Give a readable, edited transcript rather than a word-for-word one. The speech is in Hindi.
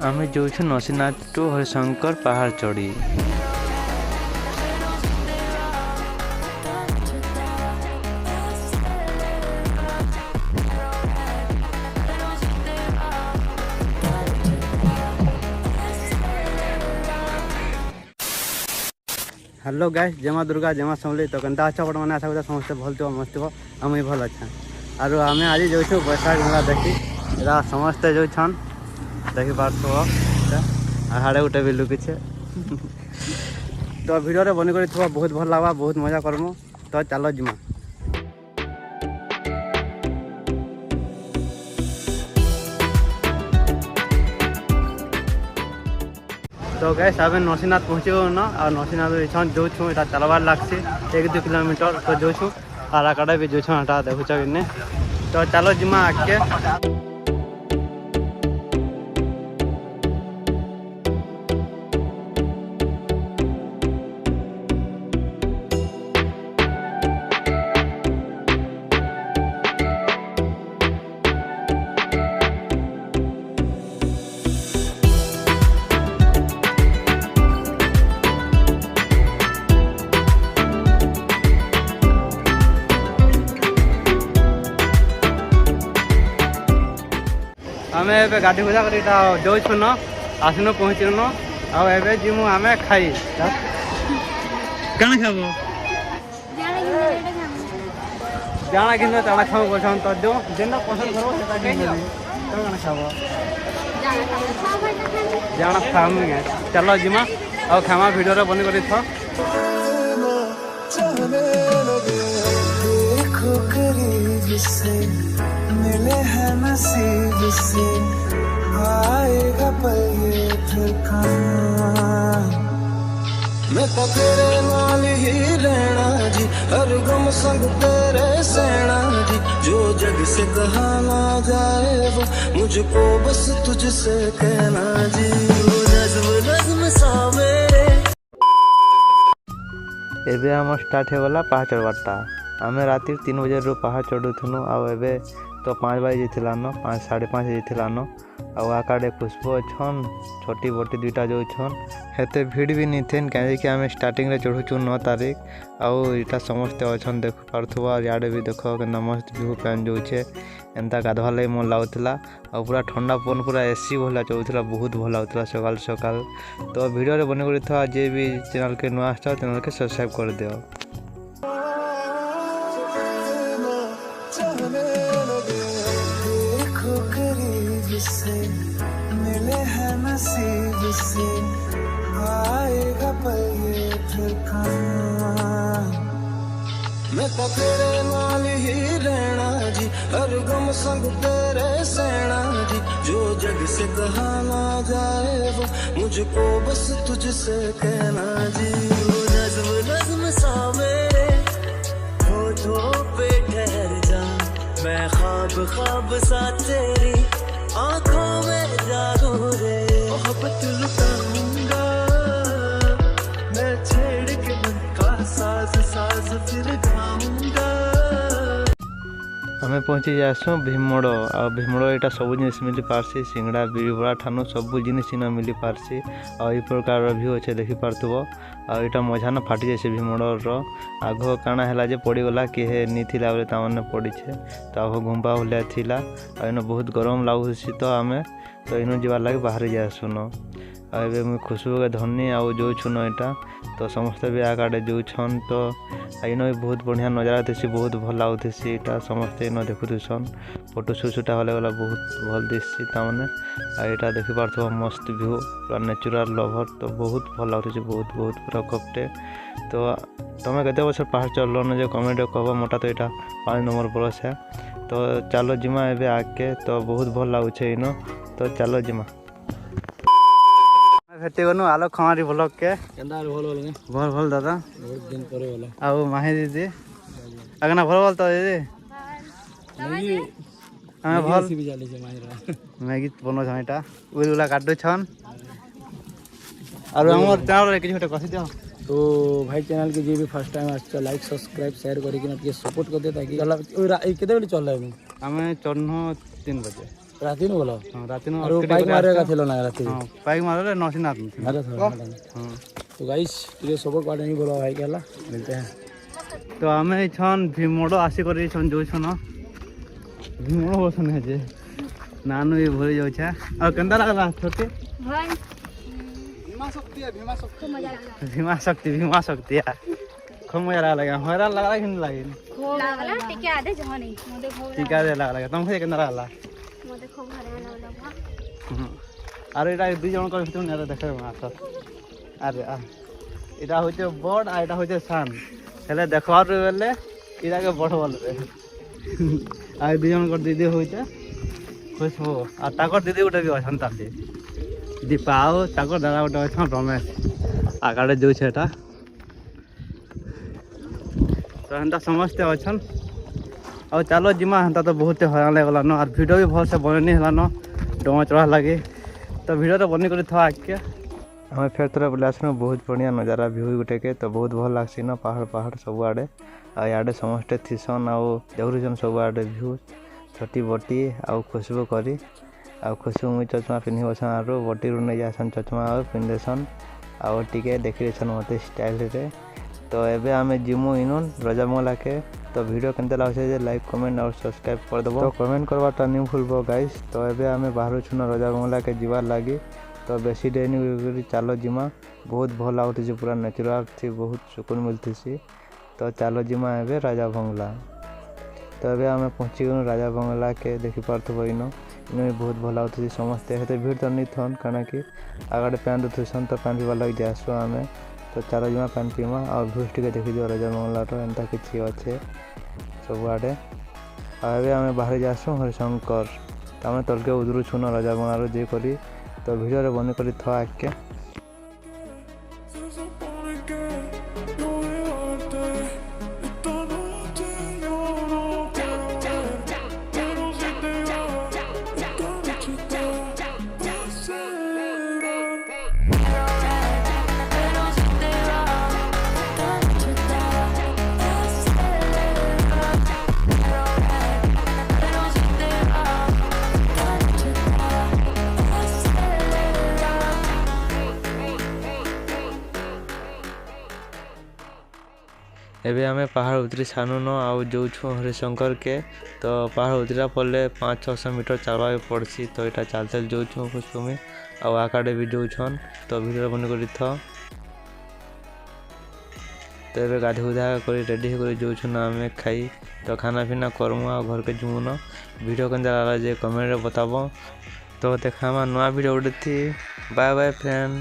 आमे जाऊँ नसीनाथ टू हरिशंकर पहाड़ चढ़ी। हेलो गाइस, जय मां दुर्गा जय मां समलेई। तो केनता अच्छा पट मैंने आशा करता समस्ते भल थो मस्त थो आम भल अच्छा। आरो आम आज जाऊँ बैशाख मेला देखी। एरा समस्ते जाऊन देखी पार्थ हाड़े गोटे भी लुकिछे। तो वीडियो बनी कर बहुत भल लगवा, बहुत मजा करमु। तो चलो जिमा। तो गैस आम नरसिंहनाथ पहुँचू न आ नरसिंहनाथ जो छूँ यहाँ चलबार लग्सी 1-2 किलोमीटर। तो जो छूँ आर आकड़े भी जो छूँ देखुच कि। तो चलो जिमा आगे। आम ए गाड़ी भजा कर जाऊँ न आसन पहुँचन आए जीमु आम खाई कण खाब जाना कि जाना खाऊ बोल तो जो जेना पसंद कर कण खाब जाना खाम चलो जिमा आ खामा वीडियो बनी कर मिले हैं नसीब से आएगा पल ये फिर मैं तो तेरे नाल ही रहना जी, हर गम संग तेरे सहना जी। जो जग से कहा ना जाए वो मुझको बस तुझसे कहना जी। वो नज़्म नज़्म सा मेरे एबे आम स्टार्ट होगला पहाड़ चढ़वाटा। आम राति 3 बजे रू पहाड़ चढ़ुथुनु आबे तो 5 बजे न 5-5:30 जाइला न आकाड़े पुष्प छन छोटी बोटी 2टा जो छन हेते भीड़ भी नहीं थे कहीं आम स्टार्टिंग रे चढ़ुचु 9 तारीख आटा समस्ते अच्छन देख पार्थुआ। याडे भी देख के मस्त व्यू पैन जाऊे एंता गाधवा लगे मन लगुला और पूरा ठंडा पवन पूरा एसी भला चलूला बहुत भल लगुला सकाल सकाल। तो वीडियो बनी कर जे भी चैनल के नुआ आस चैनल के सब्सक्राइब कर दियो। मिले हैं नसीब से आएगा पल ये फिर मैं तो तेरे नाल ही रहना जी, हर गम संग तेरे सहना जी। जो जग से कहा ना जाए वो मुझको बस तुझसे कहना जी। वो नज़्म नज़्म सा मेरे होठों पे ठहर जा, मैं ख्वाब ख्वाब सा तेरी आँखों में जादू रे। मोहब्बत लुटाऊंगा मैं छेड़ के मन का साज साज फिर गाऊंगा। आम पहुँची जासु भीमड़ आ भीमड़ यहाँ सब जिन मिली पार्सी सिंगड़ा बिरिबड़ा ठानु सब जिनिस इन मिली पार्सी आई प्रकार व्यू अच्छे देखी पार्थुव। आटा मझान फाटी जाए भीमड़र आग काଣା है जे पड़गला किए नहीं बोले ताने पड़े तो आग घुंपा भलिया थिला इन बहुत गरम लगुच। तो आम तो इन जीवार लगे बाहरी जासुन आए मुझे खुशबू के धनी आउ जो छुन यहाँ तो समस्ते भी आगे जोन। तो इन भी बहुत बढ़िया नजारा थी बहुत भल लगुसी यहाँ समस्ते इन देखुन फोटो सुटा हले गला बहुत भल दिशी ताने यहाँ देखी पार्थ मस्त व्यू पूरा नेचुरल लभर। तो बहुत भल लगुच बहुत बहुत पूरा कपटे। तो तुम्हें केते वर्ष पहाड़ चढ़ल जो कमेंट कह मोटा तो यहाँ 5 नंबर बरस है। तो चलो जिमा एबे आके तो बहुत भल लगुचे इन। तो चलो जिमा भेटी गनु आलो खमारी ब्लॉग के भल भल दादा बहुत दिन पर वाला आउ माही दीदी अगना भल भल तो दीदी हमें भल मैगी बनो छटा उला काटू छन और हमर चैनल रे किछ कसी दियो। तो भाई चैनल के जे भी फर्स्ट टाइम आस लाइक सब्सक्राइब शेयर करके ना सपोर्ट कर दे ताकि केते बजे चल रहा है हमें चढ़नो 3 बजे राती नु बोलो हाँ रात में और बाइक मारेगा चलो ना राती हाँ बाइक मारे नसीनाथ अरे थोड़ा हाँ तो गाइस ये सपोर्ट पार्ट नहीं बोलो भाई केला मिलते हैं तो आमे छन भीमड़ आसी कर छन जो छन भीमड़ बसन है जे नानू भी भूल जाऊ छा और कंदा लागला छोटे भीमा शक्ति यार खूब मजा लगा हरा लगा कि नहीं लगे लागला टिके आधे जह नहीं मोदे खूब टीका दे लगा तुमको कंदा लागला मोदे खूब भरे लागला अरे এটা দুই জন করে ভিতর নেড়ে দেখে মাছ আরে এটা হচ্ছে বড় আর এটা হচ্ছে সান তাহলে দেখার বেলে এটাকে বড় বলবে আর দুই জন করে দিদি হইছে খুশবু আর তাকর দিদি গোটে বি অছন তাতে দীপা ଆଉ ତାକର ଦାଦା ଗୋଟେ ଅଛନ୍ ରମେଶ ଆଗାଡ଼େ ଯାଉଛେ ଏଟା ତ ହେନ୍ତା ସମସ୍ତେ ଅଛନ୍ ଆଉ ଚାଲ ଯିମା ହେନ୍ତା ତ ବହୁତ ହଇରାଣ ଲାଗିଗଲାନ ଆର୍ ଭିଡ଼ିଓ ବି ଭଲସେ ବନେଇ ହେଲାନ ଡଙ୍ଗା ଚଢ଼ା ଲାଗି तो वीडियो तो बनी कर था आके हमें फिर थोड़ा बोले आसनु बहुत बढ़िया नज़ारा व्यू गुटे के तो बहुत भल लग्सी न पहाड़ पहाड़ सब आड़े आड़े समस्ते थीसन आउ देखुन सब आड़े व्यू छटी बटी आउ खुशबू करी आउ खुशबू मुई चचमा पिन्ही बसन आरो बटी रू नहीं जासन चचमा आउ पिंधेसन आउ टिके देखी मत स्टाइल रे तो एबे आमे जिमु इनुन रजामला के तो वीडियो केनते लागछे जे लाइक कमेंट और सब्सक्राइब कर देबो तो कमेंट करवाटा नहीं भूलबो गाइस तो एबे आमे बाहर छुन रजामला के जीवार लागी तो बेसी डेनी चलो जिमा बहुत भल लागुथि पूरा नेचुरल थी बहुत सुकून मिलथि तो चलो जिमा एबे राजा बंगला तो एबे आमे पहुंची गनु राजा बंगला के देखि पारथबो इनो भी बहुत भल लागुथि समस्ते हेते भीड़ तो नहीं थन काना कि आगडे पैन दुथसन तो पैन पीवा लग जासु आमे तो चलो जिमा पैन पीमा और भूस टिके देखि दियो राजा बंगला तो एंता किछि अच्छे सब आड़े आबे आमे बाहर जासु हरिशंकर तो आमे तलके उधरू छुन राजा बंगला जे करी तो वीडियो रे बने करी था आके एबे हमें पहाड़ उतरी सानु न आउ जो हरिशंकर के तो पहाड़ उतरा पड़े 500-600 मीटर चलवा पड़सी तो यहाँ चलते जो खुशबू आउ आकाड़े भी जोन तो वीडियो बन कर तो ये गाधी उधा कर रेडी कर जो आम खाई तो खाना पीना करमु आ घर के जुमु न वीडियो के जे कमेंट बताब तो देखा नुआ वीडियो उठी बाय बाय फ्रेंड।